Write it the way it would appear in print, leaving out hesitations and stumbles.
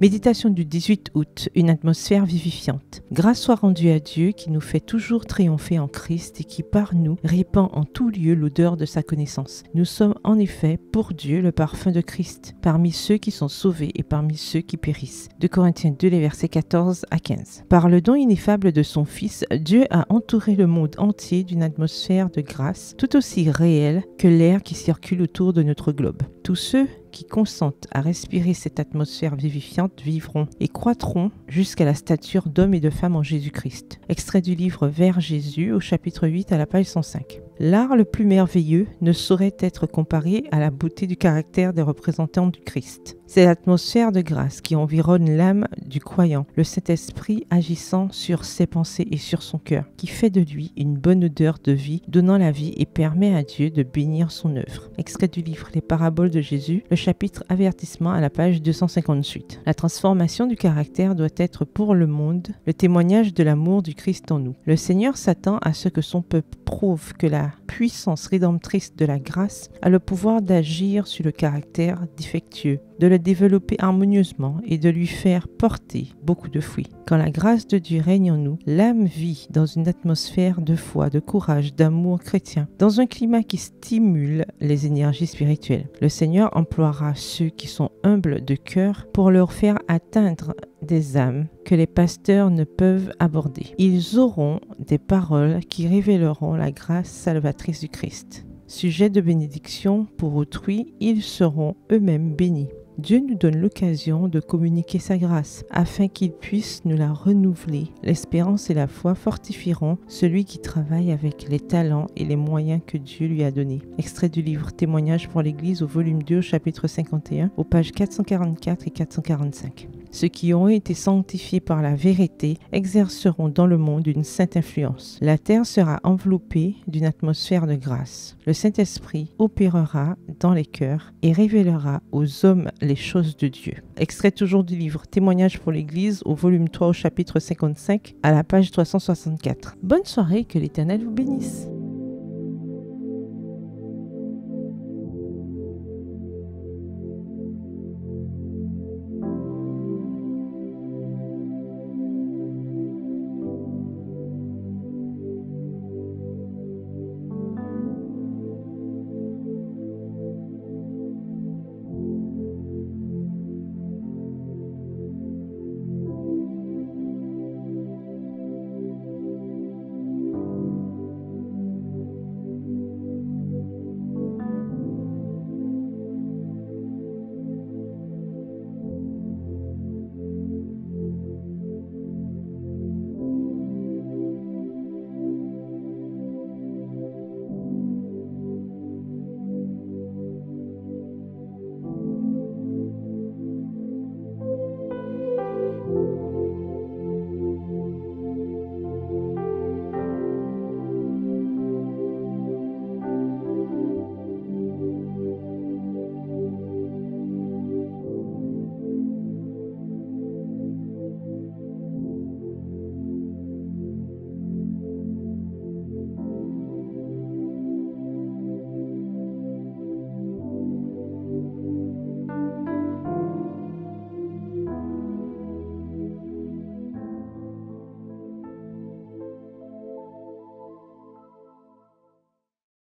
Méditation du 18 août, une atmosphère vivifiante. Grâce soit rendue à Dieu qui nous fait toujours triompher en Christ et qui par nous répand en tout lieu l'odeur de sa connaissance. Nous sommes en effet pour Dieu le parfum de Christ, parmi ceux qui sont sauvés et parmi ceux qui périssent. 2 Corinthiens 2, les versets 14 à 15. Par le don ineffable de son Fils, Dieu a entouré le monde entier d'une atmosphère de grâce tout aussi réelle que l'air qui circule autour de notre globe. Tous ceux qui consentent à respirer cette atmosphère vivifiante vivront et croîtront jusqu'à la stature d'hommes et de femmes en Jésus-Christ. Extrait du livre Vers Jésus au chapitre 8 à la page 105. L'art le plus merveilleux ne saurait être comparé à la beauté du caractère des représentants du Christ. C'est l'atmosphère de grâce qui environne l'âme du croyant, le Saint-Esprit agissant sur ses pensées et sur son cœur, qui fait de lui une bonne odeur de vie, donnant la vie et permet à Dieu de bénir son œuvre. Extrait du livre Les Paraboles de Jésus, le chapitre Avertissement à la page 258. La transformation du caractère doit être pour le monde le témoignage de l'amour du Christ en nous. Le Seigneur s'attend à ce que son peuple prouve que la puissance rédemptrice de la grâce a le pouvoir d'agir sur le caractère défectueux, de le développer harmonieusement et de lui faire porter beaucoup de fruits. Quand la grâce de Dieu règne en nous, l'âme vit dans une atmosphère de foi, de courage, d'amour chrétien, dans un climat qui stimule les énergies spirituelles. Le Seigneur emploiera ceux qui sont humbles de cœur pour leur faire atteindre des âmes que les pasteurs ne peuvent aborder. Ils auront des paroles qui révéleront la grâce salvatrice du Christ. Sujet de bénédiction pour autrui, ils seront eux-mêmes bénis. Dieu nous donne l'occasion de communiquer sa grâce, afin qu'il puisse nous la renouveler. L'espérance et la foi fortifieront celui qui travaille avec les talents et les moyens que Dieu lui a donnés. Extrait du livre Témoignages pour l'Église au volume 2 au chapitre 51, aux pages 444 et 445. Ceux qui ont été sanctifiés par la vérité exerceront dans le monde une sainte influence. La terre sera enveloppée d'une atmosphère de grâce. Le Saint-Esprit opérera dans les cœurs et révélera aux hommes les choses de Dieu. Extrait toujours du livre Témoignages pour l'Église au volume 3 au chapitre 55 à la page 364. Bonne soirée, que l'Éternel vous bénisse.